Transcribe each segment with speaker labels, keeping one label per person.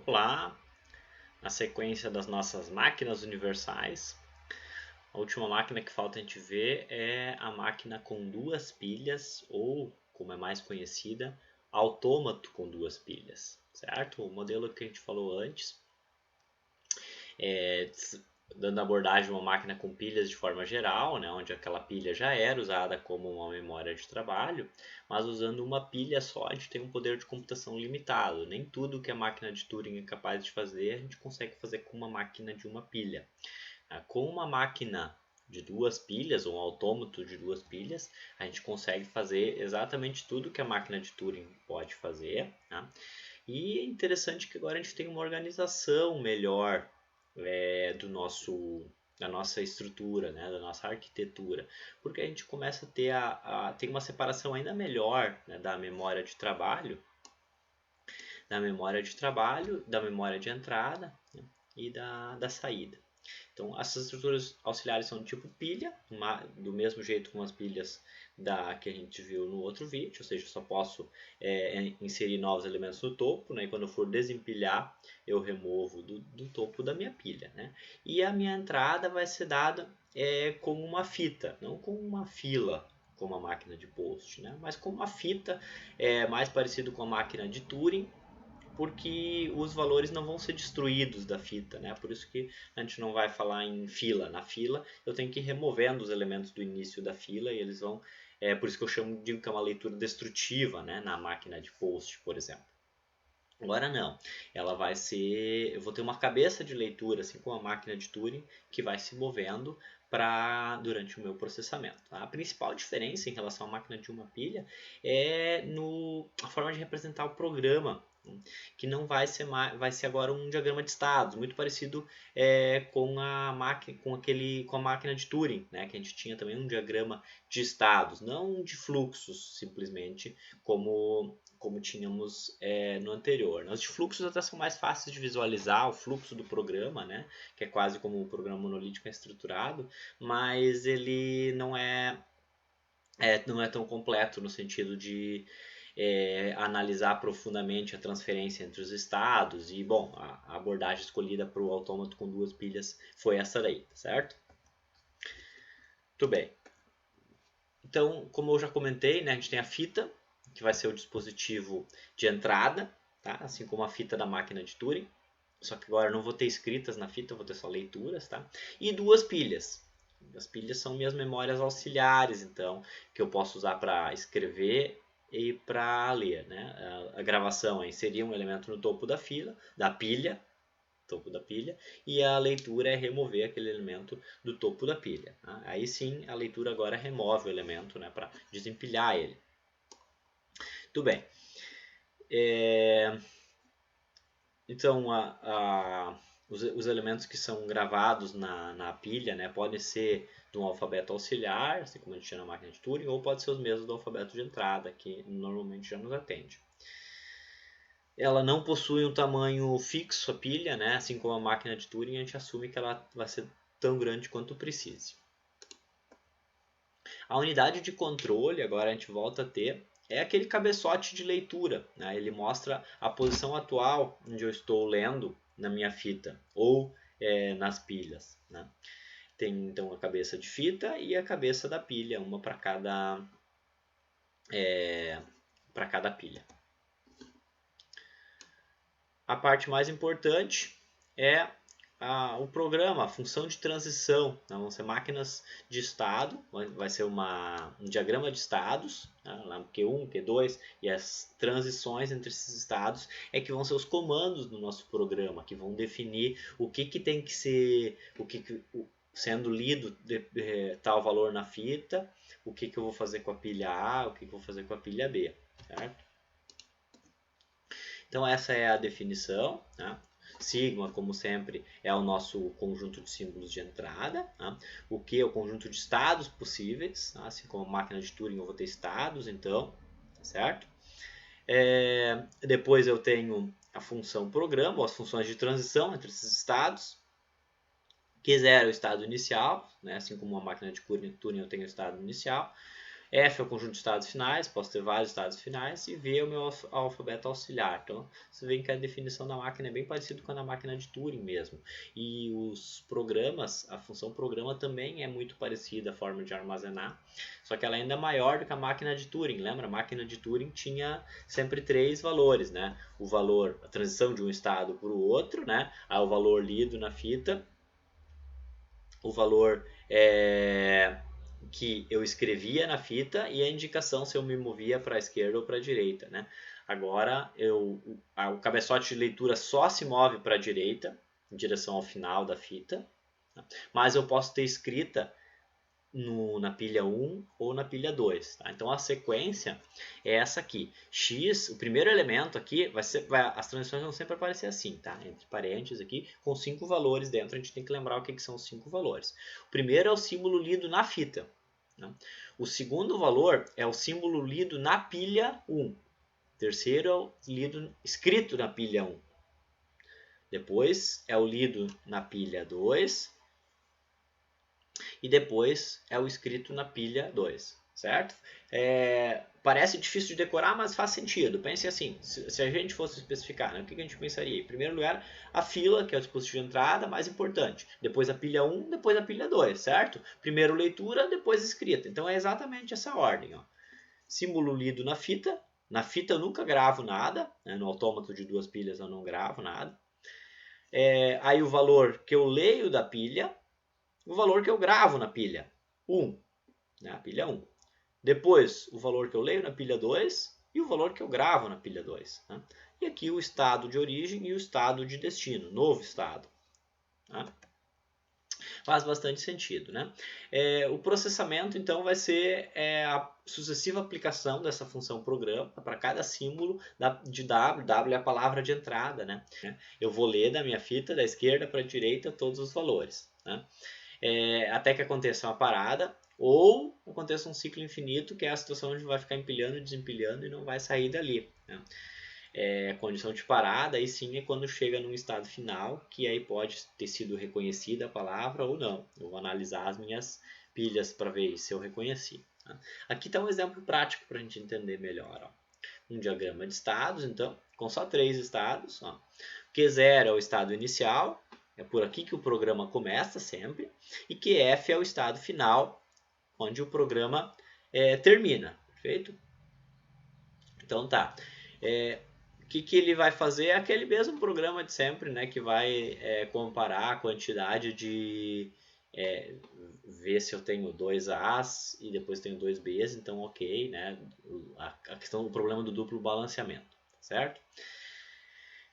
Speaker 1: Vamos lá, na sequência das nossas máquinas universais. A última máquina que falta a gente ver é a máquina com duas pilhas, ou, como é mais conhecida, autômato com duas pilhas, certo? O modelo que a gente falou antes, dando abordagem a uma máquina com pilhas de forma geral, né, onde aquela pilha já era usada como uma memória de trabalho, mas usando uma pilha só a gente tem um poder de computação limitado. Nem tudo que a máquina de Turing é capaz de fazer a gente consegue fazer com uma máquina de uma pilha. Com uma máquina de duas pilhas, ou um autômato de duas pilhas, a gente consegue fazer exatamente tudo que a máquina de Turing pode fazer. Tá? E é interessante que agora a gente tem uma organização melhor da nossa estrutura, né, da nossa arquitetura, porque a gente começa a ter tem uma separação ainda melhor, né, da memória de trabalho, da memória de entrada, né, e da saída. Então, essas estruturas auxiliares são do tipo pilha, do mesmo jeito com as pilhas que a gente viu no outro vídeo, ou seja, eu só posso inserir novos elementos no topo, né? E quando eu for desempilhar, eu removo do topo da minha pilha, né? E a minha entrada vai ser dada com uma fita, não com uma fila, como a máquina de Post, né? Mas com uma fita, mais parecido com a máquina de Turing, porque os valores não vão ser destruídos da fita, né? Por isso que a gente não vai falar em fila. Na fila eu tenho que ir removendo os elementos do início da fila e eles vão... por isso que eu digo que é uma leitura destrutiva, né? Na máquina de Post, por exemplo. Agora não, ela vai ser... Eu vou ter uma cabeça de leitura, assim como a máquina de Turing, que vai se movendo durante o meu processamento. Tá? A principal diferença em relação à máquina de uma pilha é a forma de representar o programa, que não vai ser vai ser agora um diagrama de estados, muito parecido com a máquina de Turing, né? Que a gente tinha também um diagrama de estados, não de fluxos simplesmente, como tínhamos no anterior. Os de fluxos até são mais fáceis de visualizar, o fluxo do programa, né? Que é quase como o programa monolítico é estruturado, mas ele não é tão completo no sentido de analisar profundamente a transferência entre os estados e, bom, a abordagem escolhida para o autômato com duas pilhas foi essa daí, certo? Muito bem. Então, como eu já comentei, né, a gente tem a fita, que vai ser o dispositivo de entrada, tá? Assim como a fita da máquina de Turing, só que agora eu não vou ter escritas na fita, eu vou ter só leituras, tá? E duas pilhas. As pilhas são minhas memórias auxiliares, então, que eu posso usar para escrever e para ler, né? A gravação é inserir um elemento no topo da pilha, topo da pilha, e a leitura é remover aquele elemento do topo da pilha. Tá? Aí sim, a leitura agora remove o elemento, né, para desempilhar ele. Tudo bem. Então, os elementos que são gravados na pilha, né, podem ser de um alfabeto auxiliar, assim como a gente tinha na máquina de Turing, ou pode ser os mesmos do alfabeto de entrada, que normalmente já nos atende. Ela não possui um tamanho fixo, a pilha, né, assim como a máquina de Turing, a gente assume que ela vai ser tão grande quanto precise. A unidade de controle, agora a gente volta a ter, é aquele cabeçote de leitura. Né? Ele mostra a posição atual onde eu estou lendo na minha fita ou nas pilhas. Né? Tem então a cabeça de fita e a cabeça da pilha, uma para cada pilha. A parte mais importante é o programa, a função de transição. Então, vão ser máquinas de estado, vai ser um diagrama de estados, né, Q1, Q2, e as transições entre esses estados é que vão ser os comandos do nosso programa, que vão definir o que tem que ser, sendo lido tal valor na fita, o que eu vou fazer com a pilha A, o que eu vou fazer com a pilha B, certo? Então essa é a definição, né? Sigma, como sempre, é o nosso conjunto de símbolos de entrada. Tá? O Q é o conjunto de estados possíveis, tá? Assim como a máquina de Turing eu vou ter estados, então, certo? Depois eu tenho a função programa, ou as funções de transição entre esses estados. Q0 é o estado inicial, né? Assim como a máquina de Turing eu tenho o estado inicial. F é o conjunto de estados finais, posso ter vários estados finais, e V é o meu alfabeto auxiliar. Então, você vê que a definição da máquina é bem parecida com a da máquina de Turing mesmo. E os programas, a função programa também é muito parecida a forma de armazenar, só que ela é ainda maior do que a máquina de Turing. Lembra? A máquina de Turing tinha sempre 3 valores, né? O valor, a transição de um estado para o outro, né? Aí o valor lido na fita, o valor que eu escrevia na fita e a indicação se eu me movia para a esquerda ou para a direita, né? Agora o cabeçote de leitura só se move para a direita, em direção ao final da fita, mas eu posso ter escrita na pilha 1 ou na pilha 2. Tá? Então a sequência é essa aqui. X, o primeiro elemento aqui, as transições vão sempre aparecer assim, tá? Entre parênteses aqui, com 5 valores dentro. A gente tem que lembrar o que são os 5 valores. O primeiro é o símbolo lido na fita. Né? O segundo valor é o símbolo lido na pilha 1. O terceiro é o lido escrito na pilha 1. Depois é o lido na pilha 2. E depois é o escrito na pilha 2, certo? Parece difícil de decorar, mas faz sentido. Pense assim, se a gente fosse especificar, né, o que a gente pensaria? Em primeiro lugar, a fila, que é o dispositivo de entrada, mais importante. Depois a pilha 1, depois a pilha 2, certo? Primeiro leitura, depois escrita. Então é exatamente essa ordem. Ó. Símbolo lido na fita. Na fita eu nunca gravo nada. Né? No autômato de 2 pilhas eu não gravo nada. Aí o valor que eu leio da pilha, o valor que eu gravo na pilha 1, né, a pilha 1. Depois, o valor que eu leio na pilha 2 e o valor que eu gravo na pilha 2. Né? E aqui o estado de origem e o estado de destino, novo estado. Né? Faz bastante sentido. Né? O processamento, então, vai ser a sucessiva aplicação dessa função programa para cada símbolo de W. W é a palavra de entrada. Né? Eu vou ler da minha fita, da esquerda para a direita, todos os valores. Né? Até que aconteça uma parada, ou aconteça um ciclo infinito, que é a situação onde vai ficar empilhando e desempilhando e não vai sair dali. Né? Condição de parada, aí sim é quando chega num estado final, que aí pode ter sido reconhecida a palavra ou não. Eu vou analisar as minhas pilhas para ver se eu reconheci. Tá? Aqui está um exemplo prático para a gente entender melhor. Ó. Um diagrama de estados, então, com só 3 estados. Ó. Q0 é o estado inicial, é por aqui que o programa começa sempre, e QF é o estado final, onde o programa termina, perfeito? Então tá. O que ele vai fazer é aquele mesmo programa de sempre, né, que vai comparar a quantidade de... ver se eu tenho 2 A's e depois tenho 2 B's, então ok, né? A questão do problema do duplo balanceamento, certo?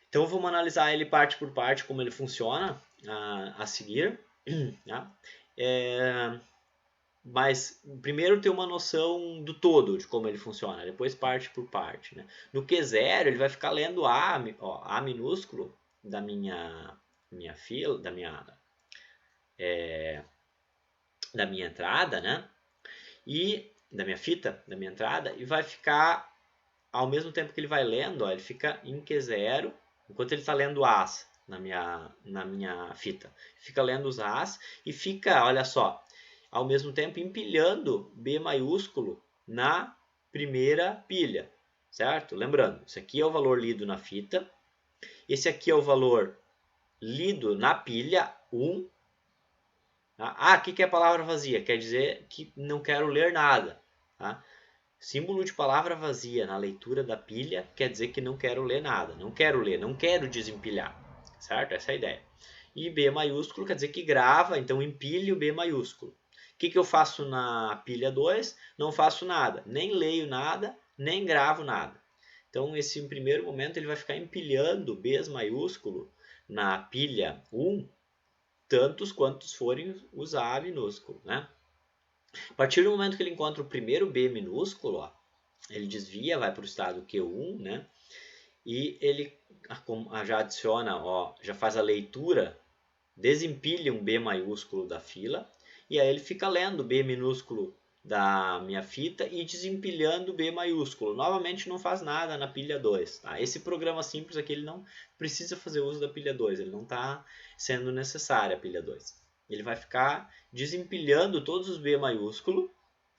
Speaker 1: Então vamos analisar ele parte por parte, como ele funciona a seguir. Né? Mas primeiro ter uma noção do todo, de como ele funciona, depois parte por parte. Né? No Q0 ele vai ficar lendo A minúsculo da minha fila, da minha entrada, né? E da minha fita, da minha entrada, e vai ficar, ao mesmo tempo que ele vai lendo, ó, ele fica em Q0, enquanto ele está lendo As na minha fita. Fica lendo os As e fica, olha só, ao mesmo tempo empilhando B maiúsculo na primeira pilha, certo? Lembrando, esse aqui é o valor lido na fita, esse aqui é o valor lido na pilha 1. Tá? O que é palavra vazia? Quer dizer que não quero ler nada. Tá? Símbolo de palavra vazia na leitura da pilha quer dizer que não quero ler nada. Não quero ler, não quero desempilhar. Certo? Essa é a ideia. E B maiúsculo quer dizer que grava, então empilhe o B maiúsculo. O que eu faço na pilha 2? Não faço nada. Nem leio nada, nem gravo nada. Então, esse primeiro momento ele vai ficar empilhando B maiúsculo na pilha 1, tantos quantos forem os A minúsculo. Né? A partir do momento que ele encontra o primeiro B minúsculo, ó, ele desvia, vai para o estado Q1, né? E ele já adiciona, ó, já faz a leitura, desempilha um B maiúsculo da fila, e aí ele fica lendo B minúsculo da minha fita e desempilhando B maiúsculo. Novamente não faz nada na pilha 2. Tá? Esse programa simples aqui ele não precisa fazer uso da pilha 2, ele não está sendo necessária a pilha 2. Ele vai ficar desempilhando todos os B maiúsculo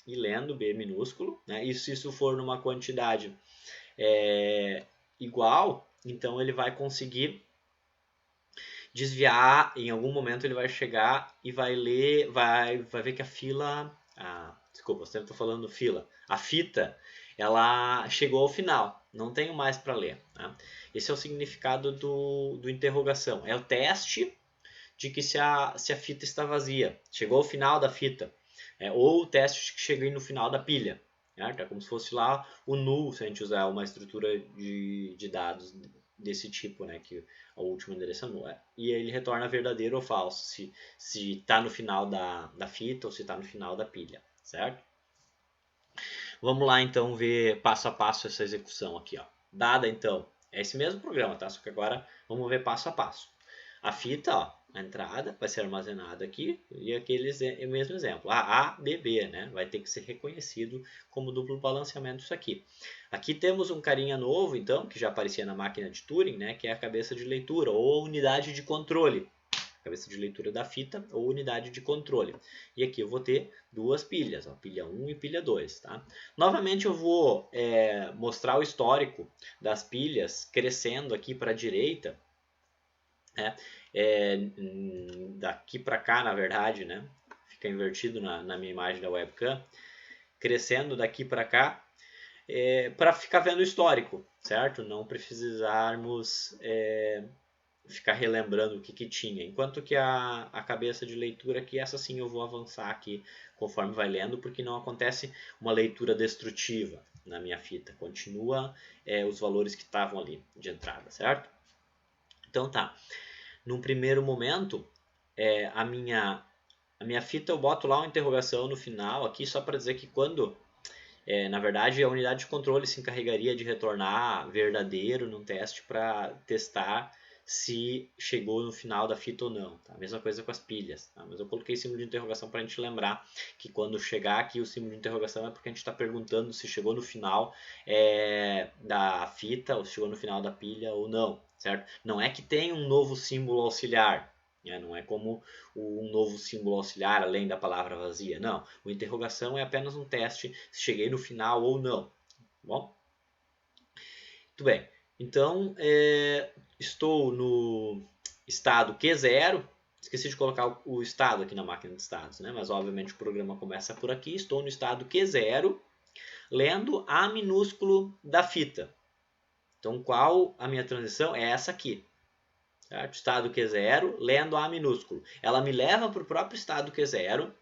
Speaker 1: e lendo B minúsculo, né? E se isso for numa quantidade igual, então ele vai conseguir desviar, em algum momento ele vai chegar e vai ler, vai ver que a fila, desculpa, eu sempre estou falando fila, a fita, ela chegou ao final, não tenho mais para ler. Né? Esse é o significado do interrogação, é o teste de que se a fita está vazia, chegou ao final da fita, ou o teste de que cheguei no final da pilha. Certo? É como se fosse lá o null, se a gente usar uma estrutura de dados desse tipo, né, que o último endereço é null. E ele retorna verdadeiro ou falso, se está no final da fita ou se está no final da pilha, certo? Vamos lá então ver passo a passo essa execução aqui, ó. Dada então, é esse mesmo programa, tá? Só que agora vamos ver passo a passo. A fita, ó, a entrada vai ser armazenada aqui e aquele é o mesmo exemplo. A, B, B, né? Vai ter que ser reconhecido como duplo balanceamento isso aqui. Aqui temos um carinha novo, então, que já aparecia na máquina de Turing, né? Que é a cabeça de leitura ou a unidade de controle. Cabeça de leitura da fita ou unidade de controle. E aqui eu vou ter duas pilhas, ó, pilha 1 e pilha 2. Tá? Novamente eu vou mostrar o histórico das pilhas crescendo aqui para a direita. Daqui para cá, na verdade, né? Fica invertido na minha imagem da webcam. Crescendo daqui para cá para ficar vendo o histórico, certo? Não precisarmos ficar relembrando o que tinha. Enquanto que a cabeça de leitura aqui, essa sim eu vou avançar aqui conforme vai lendo, porque não acontece uma leitura destrutiva na minha fita. Continua os valores que estavam ali de entrada, certo? Então tá. Num primeiro momento, a minha fita eu boto lá uma interrogação no final aqui, só para dizer que quando, na verdade, a unidade de controle se encarregaria de retornar verdadeiro num teste para testar se chegou no final da fita ou não. Tá? Mesma coisa com as pilhas. Tá? Mas eu coloquei símbolo de interrogação para a gente lembrar que quando chegar aqui o símbolo de interrogação é porque a gente está perguntando se chegou no final da fita ou se chegou no final da pilha ou não. Certo? Não é que tem um novo símbolo auxiliar. Não é como um novo símbolo auxiliar além da palavra vazia. Não. O interrogação é apenas um teste se cheguei no final ou não. Bom? Muito bem. Então, estou no estado Q0. Esqueci de colocar o estado aqui na máquina de estados, né? Mas obviamente o programa começa por aqui. Estou no estado Q0, lendo A minúsculo da fita. Então, qual a minha transição? É essa aqui. Certo? Estado Q0, lendo A minúsculo. Ela me leva para o próprio estado Q0,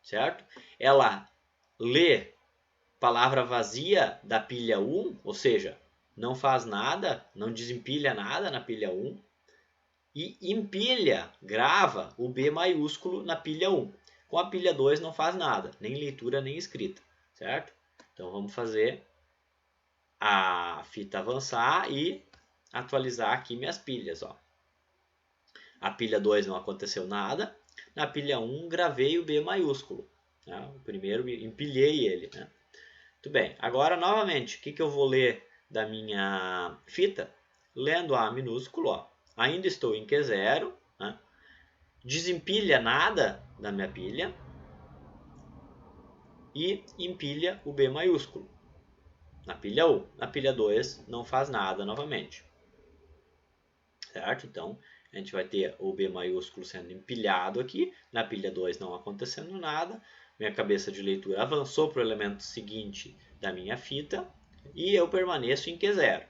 Speaker 1: certo? Ela lê palavra vazia da pilha 1, ou seja, não faz nada, não desempilha nada na pilha 1, e empilha, grava o B maiúsculo na pilha 1. Com a pilha 2 não faz nada, nem leitura nem escrita, certo? Então vamos fazer a fita avançar e atualizar aqui minhas pilhas. Ó. A pilha 2 não aconteceu nada, na pilha 1 gravei o B maiúsculo. Né? O primeiro empilhei ele, né? Muito bem, agora novamente, o que eu vou ler da minha fita? Lendo A minúsculo, ó, ainda estou em Q0, né? Desempilha nada da minha pilha e empilha o B maiúsculo na pilha 1. Na pilha 2 não faz nada novamente, certo? Então a gente vai ter o B maiúsculo sendo empilhado aqui, na pilha 2 não acontecendo nada, minha cabeça de leitura avançou para o elemento seguinte da minha fita e eu permaneço em Q0.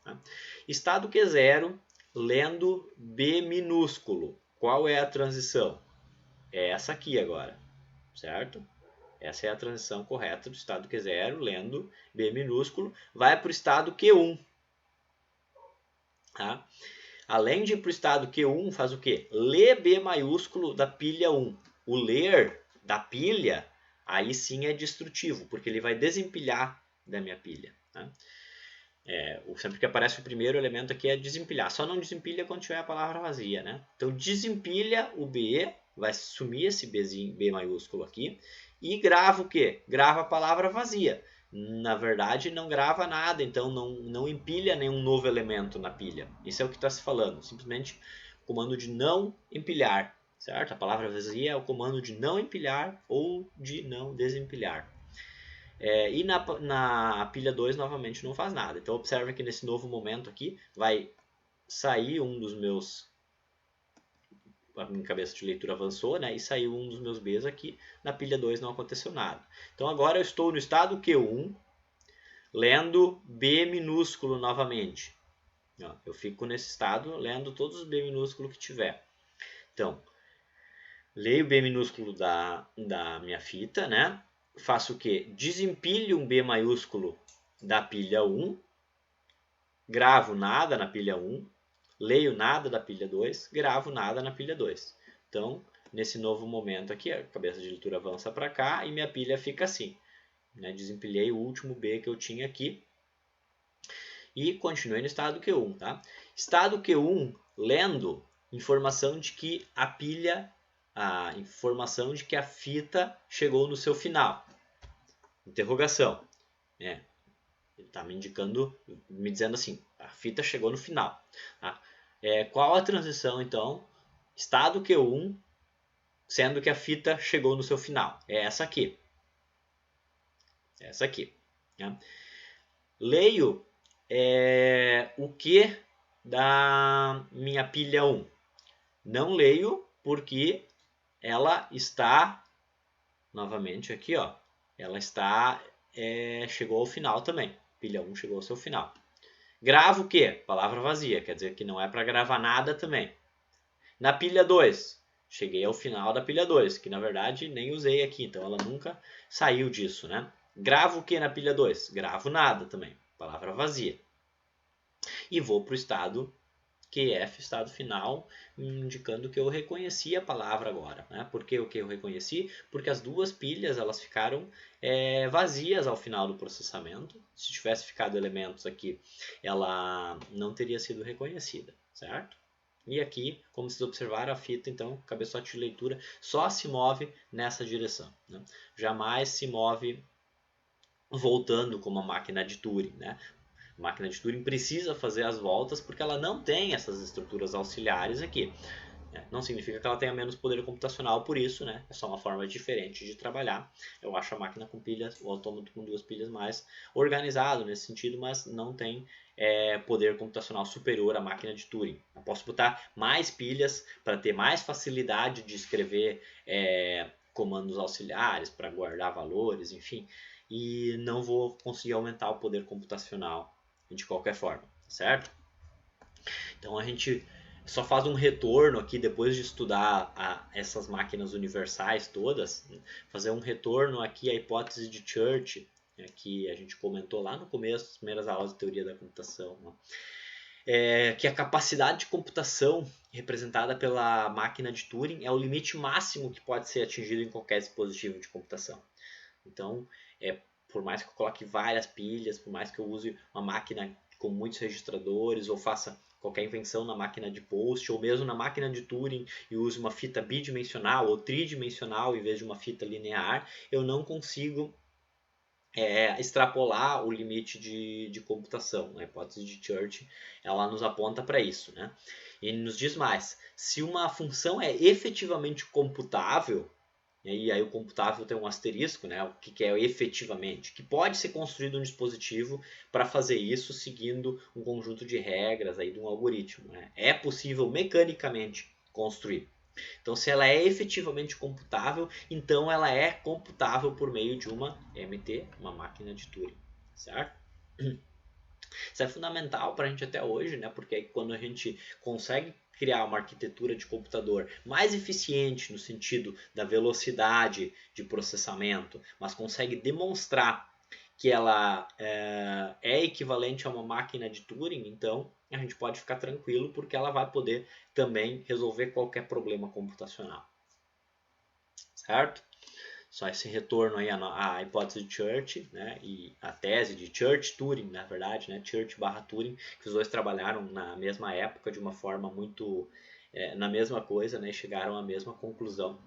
Speaker 1: Tá? Estado Q0, lendo B minúsculo. Qual é a transição? É essa aqui agora, certo? Essa é a transição correta do estado Q0, lendo B minúsculo. Vai para o estado Q1. Tá? Além de ir para o estado Q1, faz o quê? Lê B maiúsculo da pilha 1. O ler da pilha, aí sim é destrutivo, porque ele vai desempilhar da minha pilha. Tá? Sempre que aparece o primeiro elemento aqui é desempilhar. Só não desempilha quando tiver a palavra vazia. Né? Então desempilha o B, vai sumir esse B maiúsculo aqui, e grava o quê? Grava a palavra vazia. Na verdade não grava nada, então não empilha nenhum novo elemento na pilha. Isso é o que está se falando, simplesmente comando de não empilhar. certo? A palavra vazia é o comando de não empilhar ou de não desempilhar. E na pilha 2 novamente não faz nada. Então observa que nesse novo momento aqui vai sair um dos meus... A minha cabeça de leitura avançou, né? E saiu um dos meus Bs aqui. Na pilha 2 não aconteceu nada. Então agora eu estou no estado Q1, lendo B minúsculo novamente. Eu fico nesse estado lendo todos os B minúsculo que tiver. Então, leio o B minúsculo da minha fita, né? Faço o quê? Desempilho um B maiúsculo da pilha 1, gravo nada na pilha 1, leio nada da pilha 2, gravo nada na pilha 2. Então, nesse novo momento aqui, a cabeça de leitura avança para cá e minha pilha fica assim. Né? Desempilhei o último B que eu tinha aqui e continuei no estado Q1. Tá? Estado Q1, lendo informação de que a informação de que a fita chegou no seu final. Interrogação. Ele está me indicando, me dizendo assim, a fita chegou no final. Tá? Qual a transição, então? Estado Q1, sendo que a fita chegou no seu final. É essa aqui. Essa aqui. Né? Leio o que da minha pilha 1. Não leio porque ela está, novamente aqui, ó, ela está, chegou ao final também. Pilha 1 chegou ao seu final. Gravo o quê? Palavra vazia, quer dizer que não é para gravar nada também. Na pilha 2, cheguei ao final da pilha 2, que na verdade nem usei aqui, então ela nunca saiu disso, né? Gravo o que na pilha 2? Gravo nada também, palavra vazia. E vou para o estado QF, estado final, indicando que eu reconheci a palavra agora. Né? Por que o que eu reconheci? Porque as duas pilhas elas ficaram vazias ao final do processamento. Se tivesse ficado elementos aqui, ela não teria sido reconhecida, certo? E aqui, como vocês observaram, a fita, então, cabeçote de leitura, só se move nessa direção. Né? Jamais se move voltando como a máquina de Turing. Né? A máquina de Turing precisa fazer as voltas porque ela não tem essas estruturas auxiliares aqui. Não significa que ela tenha menos poder computacional por isso, né? É só uma forma diferente de trabalhar. Eu acho a máquina com pilhas, o autômato com duas pilhas mais organizado nesse sentido, mas não tem poder computacional superior à máquina de Turing. Eu posso botar mais pilhas para ter mais facilidade de escrever comandos auxiliares, para guardar valores, enfim, e não vou conseguir aumentar o poder computacional de qualquer forma, certo? Então a gente só faz um retorno aqui depois de estudar essas máquinas universais todas, fazer um retorno aqui à hipótese de Church, que a gente comentou lá no começo das primeiras aulas de teoria da computação, né? Que a capacidade de computação representada pela máquina de Turing é o limite máximo que pode ser atingido em qualquer dispositivo de computação. Então, por mais que eu coloque várias pilhas, por mais que eu use uma máquina com muitos registradores ou faça qualquer invenção na máquina de Post ou mesmo na máquina de Turing e use uma fita bidimensional ou tridimensional em vez de uma fita linear, eu não consigo extrapolar o limite de computação. A hipótese de Church ela nos aponta para isso. Né? E nos diz mais, se uma função é efetivamente computável, e aí o computável tem um asterisco, né? O que é efetivamente, que pode ser construído um dispositivo para fazer isso seguindo um conjunto de regras aí de um algoritmo. Né? É possível mecanicamente construir. Então, se ela é efetivamente computável, então ela é computável por meio de uma MT, uma máquina de Turing, certo? Isso é fundamental para a gente até hoje, né? Porque quando a gente consegue criar uma arquitetura de computador mais eficiente no sentido da velocidade de processamento, mas consegue demonstrar que ela é equivalente a uma máquina de Turing, então a gente pode ficar tranquilo porque ela vai poder também resolver qualquer problema computacional. Certo? Só esse retorno aí à hipótese de Church, né, e a tese de Church-Turing, na verdade, né, Church/Turing, que os dois trabalharam na mesma época de uma forma muito na mesma coisa, né, e chegaram à mesma conclusão